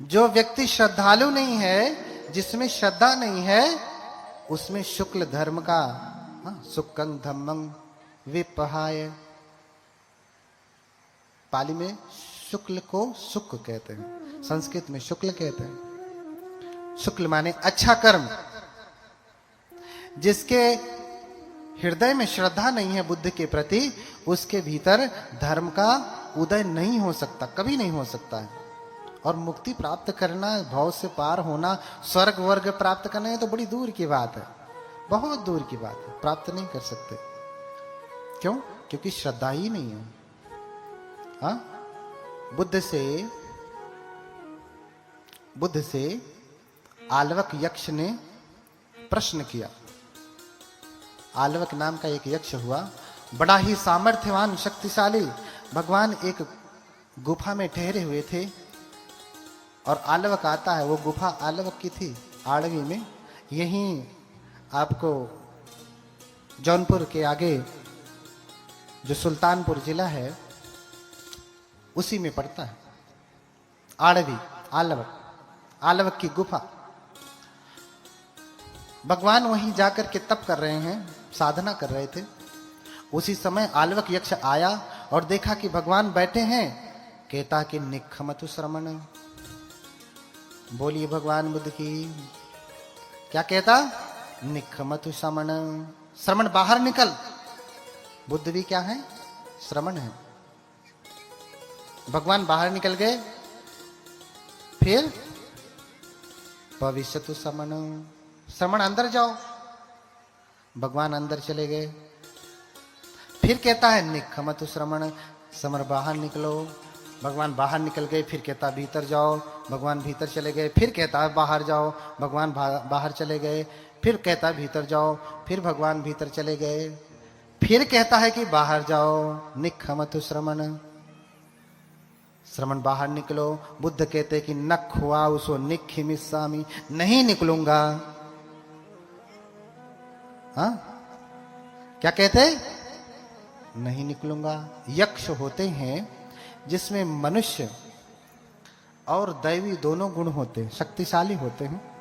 जो व्यक्ति श्रद्धालु नहीं है, जिसमें श्रद्धा नहीं है, उसमें शुक्ल धर्म का सुक्कं धम्मं विपहाय, पाली में शुक्ल को सुक कहते हैं, संस्कृत में शुक्ल कहते हैं। शुक्ल माने अच्छा कर्म। जिसके हृदय में श्रद्धा नहीं है बुद्ध के प्रति, उसके भीतर धर्म का उदय नहीं हो सकता, कभी नहीं हो सकता है। और मुक्ति प्राप्त करना, भव से पार होना, स्वर्ग वर्ग प्राप्त करना, ये तो बड़ी दूर की बात है, बहुत दूर की बात है, प्राप्त नहीं कर सकते। क्यों? क्योंकि श्रद्धा ही नहीं है। बुद्ध से आलवक यक्ष ने प्रश्न किया। आलवक नाम का एक यक्ष हुआ, बड़ा ही सामर्थ्यवान, शक्तिशाली। भगवान एक गुफा में ठहरे हुए थे और आलवक आता है। वो गुफा आलवक की थी, आड़वी में। यहीं आपको जौनपुर के आगे जो सुल्तानपुर जिला है, उसी में पड़ता है आड़वी, आलवक की गुफा। भगवान वहीं जाकर के तप कर रहे हैं, साधना कर रहे थे। उसी समय आलवक यक्ष आया और देखा कि भगवान बैठे हैं। कहता कि निखमतु श्रमण, बोलिए भगवान बुद्ध की। क्या कहता? निखमतु श्रमण, श्रमण बाहर निकल। बुद्ध भी क्या है? श्रमण है। भगवान बाहर निकल गए। फिर भविष्यतु श्रमण, श्रमण अंदर जाओ। भगवान अंदर चले गए। फिर कहता है निखमतु श्रमण, श्रमण बाहर निकलो। भगवान बाहर निकल गए। फिर कहता भीतर जाओ। भगवान भीतर चले गए। फिर कहता है बाहर जाओ। भगवान बाहर चले गए। फिर कहता है भीतर जाओ। फिर भगवान भीतर चले गए। फिर कहता है कि बाहर जाओ, निखमतु श्रमण, श्रमण बाहर निकलो। बुद्ध कहते कि न खुआ उसो निखिमिस्सामि, नहीं निकलूंगा। हाँ, क्या कहते? नहीं निकलूंगा। यक्ष होते हैं जिसमें मनुष्य और दैवी दोनों गुण होते हैं, शक्तिशाली होते हैं।